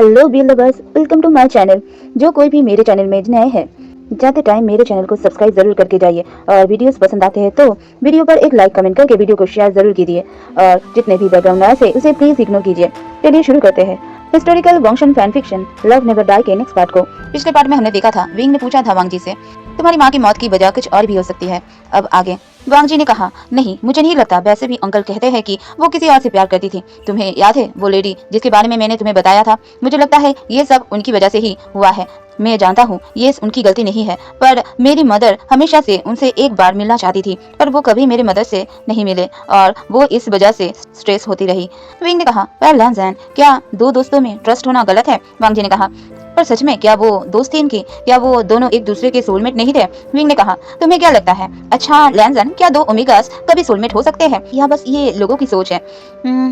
Hello B lovers, welcome to my channel. जो कोई भी मेरे चैनल में नए हैं, जाते टाइम मेरे चैनल को सब्सक्राइब जरूर करके जाइए और वीडियोस पसंद आते हैं तो वीडियो पर एक लाइक कमेंट करके वीडियो को शेयर जरूर कीजिए और जितने भी बैकग्राउंड नॉइस है उसे प्लीज इग्नोर कीजिए। चलिए शुरू करते हैं historical Vanshan fan fiction love never die के नेक्स्ट पार्ट को। पिछले पार्ट में हमने देखा था, विंग ने पूछा था वांग जी से, तुम्हारी माँ की मौत की वजह कुछ और भी हो सकती है। अब आगे वांग जी ने कहा, नहीं मुझे नहीं लगता, वैसे भी अंकल कहते हैं कि वो किसी और से प्यार करती थी। तुम्हें याद है वो लेडी जिसके बारे में मैंने तुम्हें बताया था? मुझे लगता है ये सब उनकी वजह से ही हुआ है। मैं जानता हूँ ये उनकी गलती नहीं है, पर मेरी मदर हमेशा से उनसे एक बार मिलना चाहती थी, पर वो कभी मेरे मदर से नहीं मिले और वो इस वजह से स्ट्रेस होती रही। विंग ने कहा, पर लैंजन, क्या दो दोस्तों में ट्रस्ट होना गलत है? वांग जी ने कहा, पर सच में क्या वो दोस्ती इनकी, क्या वो दोनों एक दूसरे के सोलमेट नहीं थे? विंग ने कहा, तुम्हें क्या लगता है? अच्छा लैंजन, क्या दो ओमेगास कभी सोलमेट हो सकते हैं या बस ये लोगों की सोच है?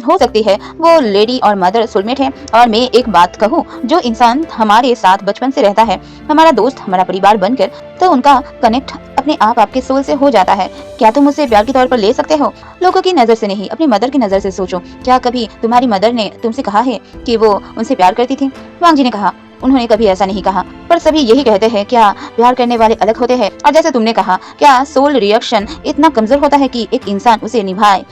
हो सकती है वो लेडी और मदर सोलमेट है। और मैं एक बात कहूँ, जो इंसान हमारे साथ बचपन से रहता है, हमारा दोस्त, हमारा परिवार बनकर, तो उनका कनेक्ट अपने आप आपके सोल से हो जाता है। क्या तुम उसे प्यार के तौर पर ले सकते हो? लोगों की नजर से नहीं, अपनी मदर की नजर से सोचो। क्या कभी तुम्हारी मदर ने तुमसे कहा है कि वो उनसे प्यार करती थी? वांग जी ने कहा, उन्होंने कभी ऐसा नहीं कहा, पर सभी यही कहते हैं। क्या प्यार करने वाले अलग होते हैं? और जैसे तुमने कहा, क्या सोल रिएक्शन इतना कमजोर होता है कि एक इंसान उसे निभाए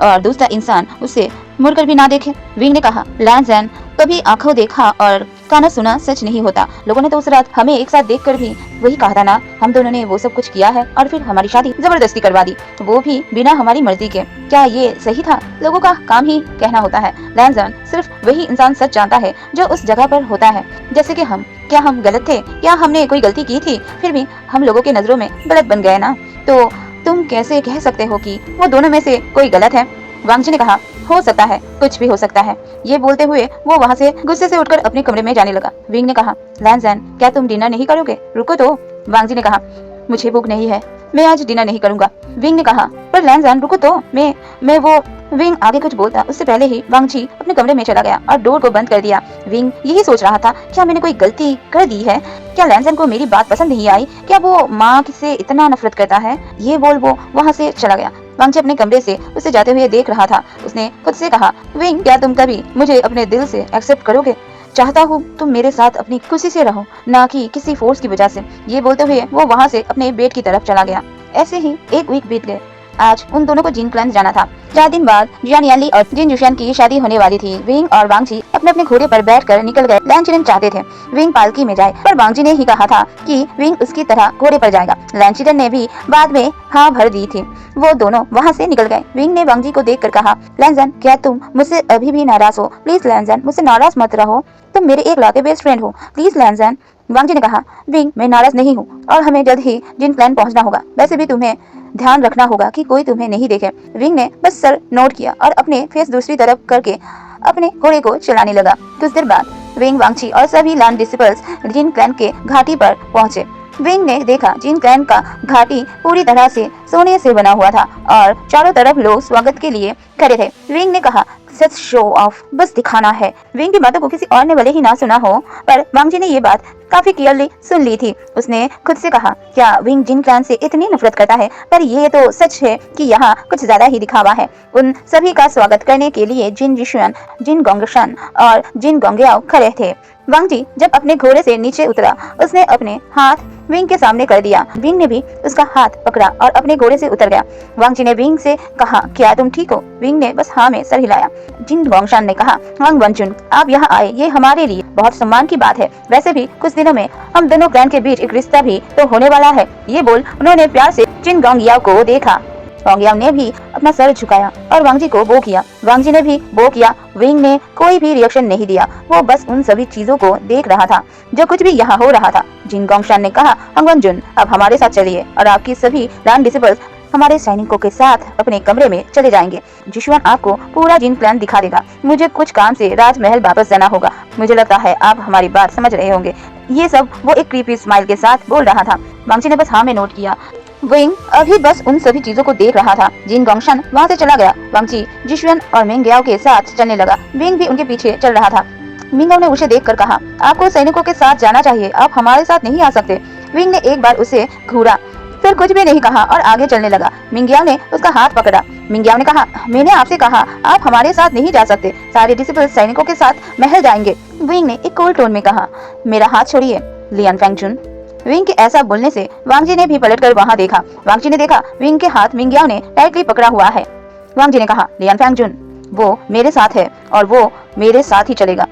और दूसरा इंसान उसे मुड़कर भी ना देखे? विंग ने कहा, लैंजन, कभी आंखों देखा और कानों सुना सच नहीं होता। लोगों ने तो उस रात हमें एक साथ देखकर भी वही कहा था ना, हम दोनों ने वो सब कुछ किया है और फिर हमारी शादी जबरदस्ती करवा दी, वो भी बिना हमारी मर्जी के। क्या ये सही था? लोगों का काम ही कहना होता है लैंजन, सिर्फ वही इंसान सच जानता है जो उस जगह पर होता है। जैसे कि हम, क्या हम गलत थे? क्या हमने कोई गलती की थी? फिर भी हम लोगों के नजरों में गलत बन गए ना, तो तुम कैसे कह सकते हो कि वो दोनों में से कोई गलत है? वांग जी ने कहा, हो सकता है, कुछ भी हो सकता है। ये बोलते हुए वो वहाँ से गुस्से से उठकर अपने कमरे में जाने लगा। विंग ने कहा, लैंजन, क्या तुम डिनर नहीं करोगे? रुको तो। वांग जी ने कहा, मुझे भूख नहीं है, मैं आज डिनर नहीं करूंगा। विंग ने कहा, पर लैंजन रुको तो, मैं वो। विंग आगे कुछ बोलता उससे पहले ही वांग जी अपने कमरे में चला गया और डोर को बंद कर दिया। विंग यही सोच रहा था, क्या मैंने कोई गलती कर दी है? क्या लैंजन को मेरी बात पसंद नहीं आई? क्या वो माँ से इतना नफरत करता है? ये बोल वो वहाँ से चला गया। वांग जी अपने कमरे से उसे जाते हुए देख रहा था। उसने खुद से कहा, विंग, क्या तुम कभी मुझे अपने दिल से एक्सेप्ट करोगे? चाहता हूँ तुम मेरे साथ अपनी खुशी से रहो, ना कि किसी फोर्स की वजह से। ये बोलते हुए वो वहाँ से अपने बेड की तरफ चला गया। ऐसे ही एक वीक बीत गए। आज उन दोनों को जिन क्लान जाना था। 4 दिन बाद जियान याली और जिन जुशियन की शादी होने वाली थी। विंग और वांग जी अपने अपने घोड़े पर बैठकर निकल गए। लैंचिरन चाहते थे विंग पालकी में जाए, पर वांग जी ने ही कहा था कि विंग उसकी तरह घोड़े पर जाएगा। लैंचिरन ने भी बाद में हाँ भर दी थी। वो दोनों वहाँ से निकल गए। विंग ने वांग जी को देखकर कहा, लैंजन, क्या तुम मुझसे अभी भी नाराज हो? प्लीज लैंजन, मुझसे नाराज मत रहो, तुम मेरे एक लौते बेस्ट फ्रेंड हो, प्लीज लैंजन। वांग जी ने कहा, विंग, मैं नाराज नहीं हूँ और हमें जल्द ही जिन प्लान पहुँचना होगा। वैसे भी तुम्हें ध्यान रखना होगा कि कोई तुम्हें नहीं देखे। विंग ने बस सर नोट किया और अपने फेस दूसरी तरफ करके अपने घोड़े को चलाने लगा। कुछ देर बाद विंग, वांगची और सभी लैंड डिसिपल्स जिन क्लैन के घाटी पर पहुंचे। विंग ने देखा जिन क्लैन का घाटी पूरी तरह से सोने से बना हुआ था और चारों तरफ लोग स्वागत के लिए खड़े थे। विंग ने कहा, सच शो ऑफ, बस दिखाना है। विंग की बातों को किसी और ने भले ही ना सुना हो, पर वांग जी ने ये बात काफी क्लियरली सुन ली थी। उसने खुद से कहा, क्या विंग जिन क्लैन से इतनी नफरत करता है? पर ये तो सच है कि यहाँ कुछ ज्यादा ही दिखावा है। उन सभी का स्वागत करने के लिए जिन जिशुआन, जिन गोंगशन और जिन गोंगयाओ खड़े थे। वांग जी जब अपने घोड़े से नीचे उतरा, उसने अपने हाथ विंग के सामने कर दिया। विंग ने भी उसका हाथ पकड़ा और अपने घोड़े से उतर गया। वांग जी ने विंग से कहा, क्या तुम ठीक हो? विंग ने बस हाँ में सर हिलाया। जिन गोंगशान ने कहा, वांग वनचुन, आप यहाँ आए, ये हमारे लिए बहुत सम्मान की बात है। वैसे भी कुछ दिनों में हम दोनों क्लैन के बीच एक रिश्ता भी तो होने वाला है। ये बोल उन्होंने प्यार से जिन गोंगयाओ को देखा। गोंगयाओ ने भी अपना सर झुकाया और वांग जी को बो किया। वांग जी ने भी बो किया। विंग ने कोई भी रिएक्शन नहीं दिया, वो बस उन सभी चीजों को देख रहा था जो कुछ भी यहाँ हो रहा था। जिन गोंगशान ने कहा, अंगवनजुन, अब हमारे साथ चलिए और आपकी सभी लैंड डिसिपल्स हमारे सैनिकों के साथ अपने कमरे में चले जाएंगे। जिशुआन आपको पूरा जिन प्लान दिखा देगा। मुझे कुछ काम से राजमहल वापस जाना होगा। मुझे लगता है आप हमारी बात समझ रहे होंगे। ये सब वो एक क्रीपी स्माइल के साथ बोल रहा था। वांग जी ने बस हाँ में नोट किया। विंग अभी बस उन सभी चीजों को देख रहा था। जिन गोंगशन वहाँ से चला गया। वांग जी जिशुआन और मिंगयाओ के साथ चलने लगा। विंग भी उनके पीछे चल रहा था। मिंगयाओ ने उसे देखकर कहा, आपको सैनिकों के साथ जाना चाहिए, आप हमारे साथ नहीं आ सकते। विंग ने एक बार उसे घूरा, फिर कुछ भी नहीं कहा और आगे चलने लगा। मिंगयाओ ने उसका हाथ पकड़ा। मिंगयाओ ने कहा, मैंने आपसे कहा आप हमारे साथ नहीं जा सकते, सारे डिसिपल्स सैनिकों के साथ महल जाएंगे। विंग ने एक कोल्ड टोन में कहा, मेरा हाथ छोड़िए लियान फेंगजुन। विंग के ऐसा बोलने से वांग जी ने भी पलटकर वहां देखा। वांग जी ने देखा विंग के हाथ मिंगयाओ ने टाइटली पकड़ा हुआ है। वांग जी ने कहा, लियान फेंगजुन, वो मेरे साथ है और वो मेरे साथ ही चलेगा।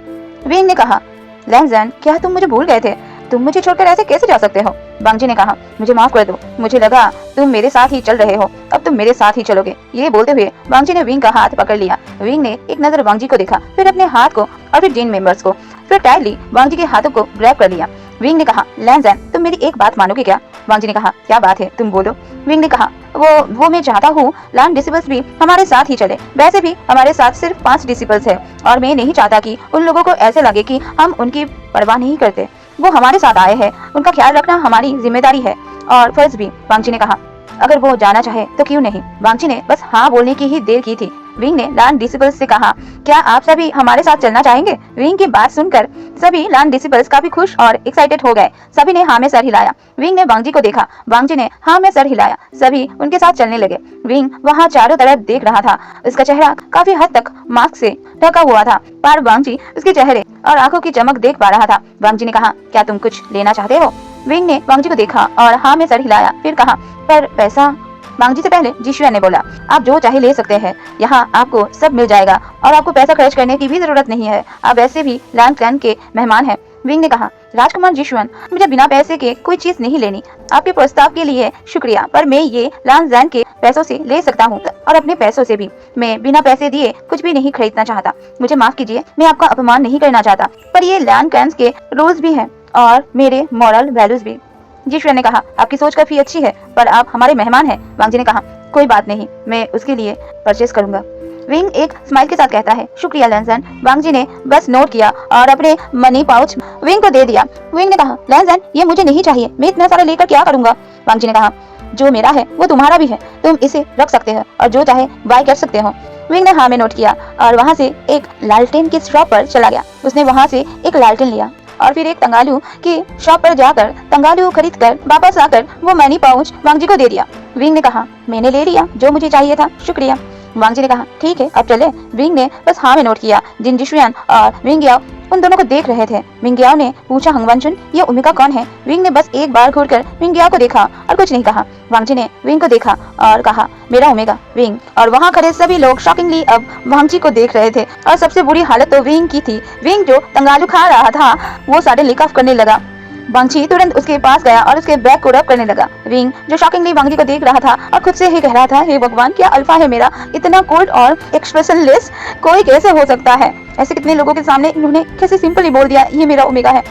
विंग ने कहा, लैंगजैन, क्या तुम मुझे भूल गए थे? तुम मुझे छोड़कर ऐसे कैसे जा सकते हो? वांग जी ने कहा, मुझे माफ कर दो, मुझे लगा तुम मेरे साथ ही चल रहे हो, अब तुम मेरे साथ ही चलोगे। ये बोलते हुए वांग जी ने विंग का हाथ पकड़ लिया। विंग ने एक नजर वांग जी को देखा, फिर अपने हाथ को और फिर जिन मेंबर्स को, फिर टाइटली वांग जी के हाथों को ग्रैब कर लिया। विंग ने कहा, लैंगजैन, तुम मेरी एक बात मानोगे क्या? वांग जी ने कहा, क्या बात है, तुम बोलो। विंग ने कहा, वो मैं चाहता हूँ लैंड डिसिपल्स भी हमारे साथ ही चले। वैसे भी हमारे साथ सिर्फ 5 डिसिपल्स है और मैं नहीं चाहता कि उन लोगों को ऐसे लगे कि हम उनकी परवाह नहीं करते। वो हमारे साथ आए हैं, उनका ख्याल रखना हमारी जिम्मेदारी है और फर्ज भी। वांग जी ने कहा, अगर वो जाना चाहे तो क्यों नहीं। वांग जी ने बस हाँ बोलने की ही देर की थी। विंग ने लैंड डिसिपल्स से कहा, क्या आप सभी हमारे साथ चलना चाहेंगे? विंग की बात सुनकर सभी लैंड डिसिपल्स काफी खुश और एक्साइटेड हो गए। सभी ने हाँ में सर हिलाया। विंग ने वांग जी को देखा, वांग जी ने हाँ में सर हिलाया। सभी उनके साथ चलने लगे। विंग वहाँ चारों तरफ देख रहा था। उसका चेहरा काफी हद तक मास्क से ढका हुआ था, पर वांग जी उसके चेहरे और आंखों की चमक देख पा रहा था। वांग जी ने कहा, क्या तुम कुछ लेना चाहते हो? विंग ने वांग जी को देखा और हाँ में सर हिलाया, फिर कहा, पर पैसा? वांग जी से पहले जिशुआन ने बोला, आप जो चाहे ले सकते हैं, यहाँ आपको सब मिल जाएगा और आपको पैसा खर्च करने की भी जरूरत नहीं है, आप वैसे भी लैंड क्लैन के मेहमान हैं। विंग ने कहा, राजकुमार जिशुआन, मुझे बिना पैसे के कोई चीज नहीं लेनी। आपके प्रस्ताव के लिए शुक्रिया, पर मैं ये लैंड के पैसों से ले सकता हूँ और अपने पैसों से भी। मैं बिना पैसे दिए कुछ भी नहीं खरीदना चाहता। मुझे माफ कीजिए, मैं आपका अपमान नहीं करना चाहता, पर ये लैंड क्लैन के रूल्स भी हैं और मेरे मॉरल वैल्यूज भी। जिशुआन ने कहा, आपकी सोच काफी अच्छी है, पर आप हमारे मेहमान हैं। वांग जी ने कहा, कोई बात नहीं, मैं उसके लिए परचेस करूंगा। विंग एक स्माइल के साथ कहता है, शुक्रिया लैंजन। वांग जी ने बस नोट किया और अपने मनी पाउच विंग को दे दिया। विंग ने कहा, लैंजन, ये मुझे नहीं चाहिए, मैं इतना सारा लेकर क्या करूंगा? वांग जी ने कहा, जो मेरा है वो तुम्हारा भी है, तुम इसे रख सकते हो और जो चाहे बाय कर सकते हो। विंग ने हाँ में नोट किया और वहाँ से एक लालटेन की शॉप पर चला गया। उसने वहाँ से एक लालटेन लिया और फिर एक तंगालू की शॉप पर जाकर तंगालू खरीद कर वापस आकर वो मनी पाउच वांग जी को दे दिया। विंग ने कहा, मैंने ले लिया जो मुझे चाहिए था, शुक्रिया। वांग जी ने कहा, ठीक है, अब चले। विंग ने बस हाँ में नोट किया। जिन जिशुआन और विंग याओ उन दोनों को देख रहे थे। विंग याओ ने पूछा, हंगवानचुन, ये ओमेगा कौन है? विंग ने बस एक बार घूरकर विंग याओ को देखा और कुछ नहीं कहा। वांग जी ने विंग को देखा और कहा, मेरा ओमेगा विंग। और वहाँ खड़े सभी लोग शॉकिंगली अब वांग जी को देख रहे थे और सबसे बुरी हालत तो विंग की थी। विंग जो तंगालू खा रहा था वो सारे लिक ऑफ करने लगा। वांग जी तुरंत उसके पास गया और उसके बैग को रब करने लगा। विंग जो शॉकिंगली वांग जी को देख रहा था और खुद से ही कह रहा था, हे भगवान, क्या अल्फा है मेरा, इतना कोल्ड और एक्सप्रेशनलेस कोई कैसे हो सकता है? ऐसे कितने लोगों के सामने इन्होंने कैसे सिंपली बोल दिया, ये मेरा ओमेगा है।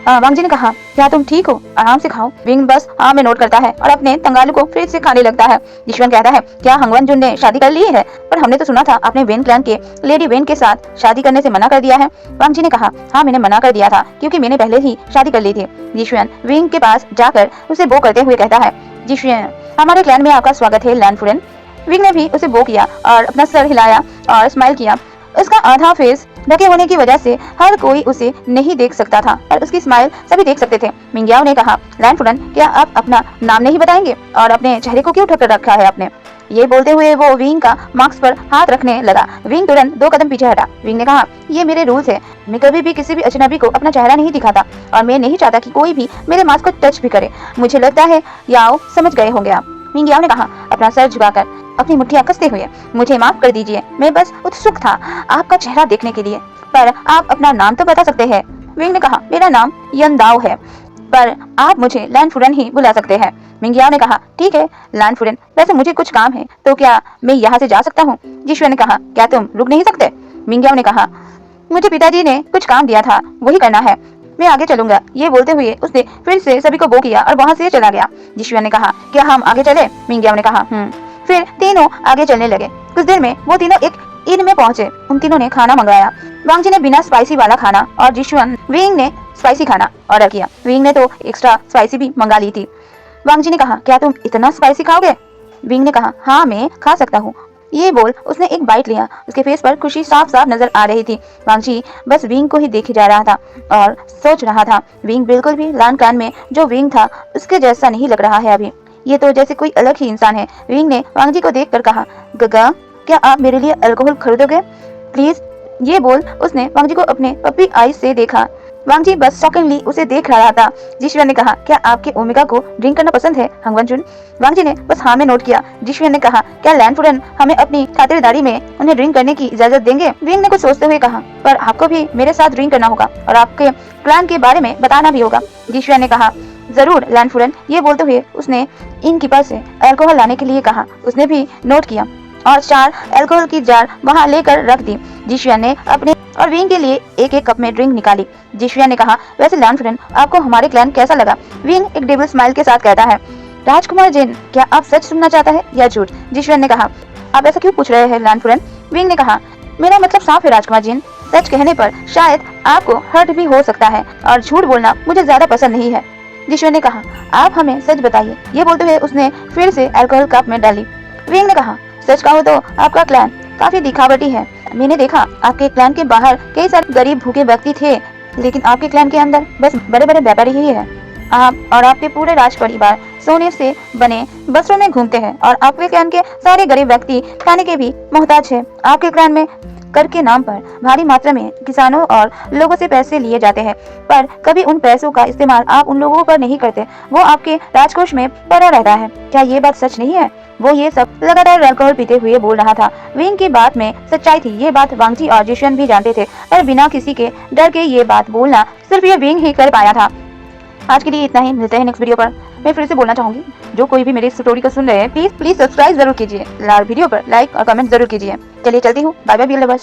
वांग जी ने कहा, क्या तुम ठीक हो? आराम से खाओ। विंग बस हाँ में नोट करता है और अपने तंगालू को फ्रिज से खाने लगता है। जिशुआन कहता है, क्या हंगवानचुन ने शादी कर ली है? पर हमने तो सुना था आपने वेन क्लैन के लेडी वेन के साथ शादी करने से मना कर दिया है। वांग जी ने कहा, हाँ, मैंने मना कर दिया था क्योंकि मैंने पहले ही शादी कर ली थी। जिशुआन विंग के पास जाकर उसे बो करते हुए कहता है, जिशुआन, हमारे क्लैन में आपका स्वागत है लैंड फुरेन। विंग ने भी उसे बो किया और अपना सर हिलाया और स्माइल किया। उसका आधा फेस ढके होने की वजह से हर कोई उसे नहीं देख सकता था, पर उसकी स्माइल सभी देख सकते थे। मिंगयाओ ने कहा, लैंड फुरेन, क्या आप अपना नाम नहीं बताएंगे और अपने चेहरे को क्यों ढक रखा है आपने? ये बोलते हुए वो विंग का मास्क पर हाथ रखने लगा। विंग तुरंत 2 कदम पीछे हटा। विंग ने कहा, ये मेरे रूल्स है, मैं कभी भी किसी भी अजनबी को अपना चेहरा नहीं दिखाता और मैं नहीं चाहता कि कोई भी मेरे मास्क को टच भी करे। मुझे लगता है याओ समझ गए होंगे आप। मिंगयाओ ने कहा, अपना सर झुकाकर अपनी मुट्ठियां कसते हुए, मुझे माफ कर दीजिए, मैं बस उत्सुक था आपका चेहरा देखने के लिए, पर आप अपना नाम तो बता सकते हैं। विंग ने कहा, मेरा नाम यन दाओ है, पर आप मुझे लैंड फुरेन ही बुला सकते हैं। मिंगयाओ ने कहा, ठीक है लैंड फुरेन, वैसे मुझे कुछ काम है, तो क्या मैं यहाँ से जा सकता हूँ? जिशुआन ने कहा, क्या तुम रुक नहीं सकते? मिंगयाओ ने कहा, मुझे पिताजी ने कुछ काम दिया था, वही करना है, मैं आगे चलूंगा। ये बोलते हुए उसने फिर से सभी को बो किया और वहाँ से चला गया। जिशुआन ने कहा, क्या हम आगे चले? मिंगयाओ ने कहा, फिर तीनों आगे चलने लगे। कुछ देर में वो तीनों एक इन में पहुंचे। उन तीनों ने खाना मंगाया। वांग जी ने बिना स्पाइसी वाला खाना और जिशुआन विंग ने स्पाइसी खाना ऑर्डर किया। विंग ने तो एक्स्ट्रा स्पाइसी भी मंगा ली थी। वांग जी ने कहा, क्या तुम इतना स्पाइसी खाओगे? विंग ने कहा, हाँ, मैं खा सकता हूँ। ये बोल उसने एक बाइट लिया। उसके फेस पर खुशी साफ साफ नजर आ रही थी। वांग जी बस विंग को ही देखे जा रहा था और सोच रहा था, विंग बिल्कुल भी लैंड क्लैन में जो विंग था उसके जैसा नहीं लग रहा है अभी, ये तो जैसे कोई अलग ही इंसान है। विंग ने वांग जी को देखकर कहा, गगा, क्या आप मेरे लिए अल्कोहल खरीदोगे? प्लीज, विंग ने कहा, हाँ, मैं खरीदूंगा। वांग जी ने कहा, क्या तुम इतना स्पाइसी खाओगे? विंग ने कहा, हाँ, मैं खा सकता हूँ। ये बोल उसने एक बाइट लिया। उसके फेस पर खुशी साफ साफ नजर आ रही थी। वांग जी बस विंग को ही देखे जा रहा था और सोच रहा था, विंग बिल्कुल भी लैंड क्लैन में जो विंग था उसके जैसा नहीं लग रहा है अभी, ये तो जैसे कोई अलग ही इंसान है। विंग ने वांग जी को देखकर कहा, गगा, क्या आप मेरे लिए अल्कोहल खरीदोगे? ये बोल उसने वांग जी को अपने पपी आईज से देखा। वांग जी बस शॉकिंगली उसे देख रहा था। जिशुआन ने कहा, क्या आपके ओमेगा को ड्रिंक करना पसंद है हंगवन जुन? वांग जी ने बस हाँ में नोट किया। जिशुआन ने कहा, क्या लैंडफुरन हमें अपनी खातिरदारी में उन्हें ड्रिंक करने की इजाजत देंगे? विंग ने कुछ सोचते हुए कहा, पर आपको भी मेरे साथ ड्रिंक करना होगा और आपके प्लान के बारे में बताना भी होगा। जिशुआन ने कहा, जरूर लैंडफुरन। ये बोलते हुए उसने इनकीपर से अल्कोहल लाने के लिए कहा। उसने भी नोट किया और 4 अल्कोहल की जार वहां लेकर रख दी। जिशुआन ने अपने और विंग के लिए एक एक कप में ड्रिंक निकाली। जिशुआन ने कहा, वैसे लैंडफुरन आपको हमारे प्लान कैसा लगा? विंग एक डेविल स्माइल के साथ कहता है, राजकुमार जिन, क्या आप सच सुनना चाहता है या झूठ? जिशुआन ने कहा, आप ऐसा क्यों पूछ रहे हैं लैंडफुरन? विंग ने कहा, मेरा मतलब साफ है राजकुमार जिन, सच कहने पर शायद आपको हर्ट भी हो सकता है और झूठ बोलना मुझे ज्यादा पसंद नहीं है। जिशुआन ने कहा, आप हमें सच बताइए। ये बोलते हुए उसने फिर से अल्कोहल कप में डाली। विंग ने कहा, सच कहो तो आपका प्लान काफी दिखावटी है। मैंने देखा आपके क्लैन के बाहर कई सारे गरीब भूखे व्यक्ति थे, लेकिन आपके क्लैन के अंदर बस बड़े बड़े व्यापारी ही है। आप और आपके पूरे राज परिवार सोने से बने वस्त्रों में घूमते हैं और आपके क्लैन के सारे गरीब व्यक्ति खाने के भी मोहताज है। आपके क्लैन में कर के नाम पर भारी मात्रा में किसानों और लोगों से पैसे लिए जाते हैं, पर कभी उन पैसों का इस्तेमाल आप उन लोगों पर नहीं करते। वो आपके राजकोष में पड़ा रहता है। क्या ये बात सच नहीं है? वो ये सब लगातार अल्कोहल पीते हुए बोल रहा था। विंग की बात में सच्चाई थी। ये बात वांग जी और जिशुआन भी जानते थे, पर बिना किसी के डर के ये बात बोलना सिर्फ ये विंग ही कर पाया था। आज के लिए इतना ही, मिलते हैं नेक्स्ट वीडियो पर। मैं फिर से बोलना चाहूंगी, जो कोई भी मेरी स्टोरी को सुन रहे हैं प्लीज सब्सक्राइब जरूर कीजिए, वीडियो पर लाइक और कमेंट जरूर कीजिए। चलिए चलती हूँ, बाय बाय।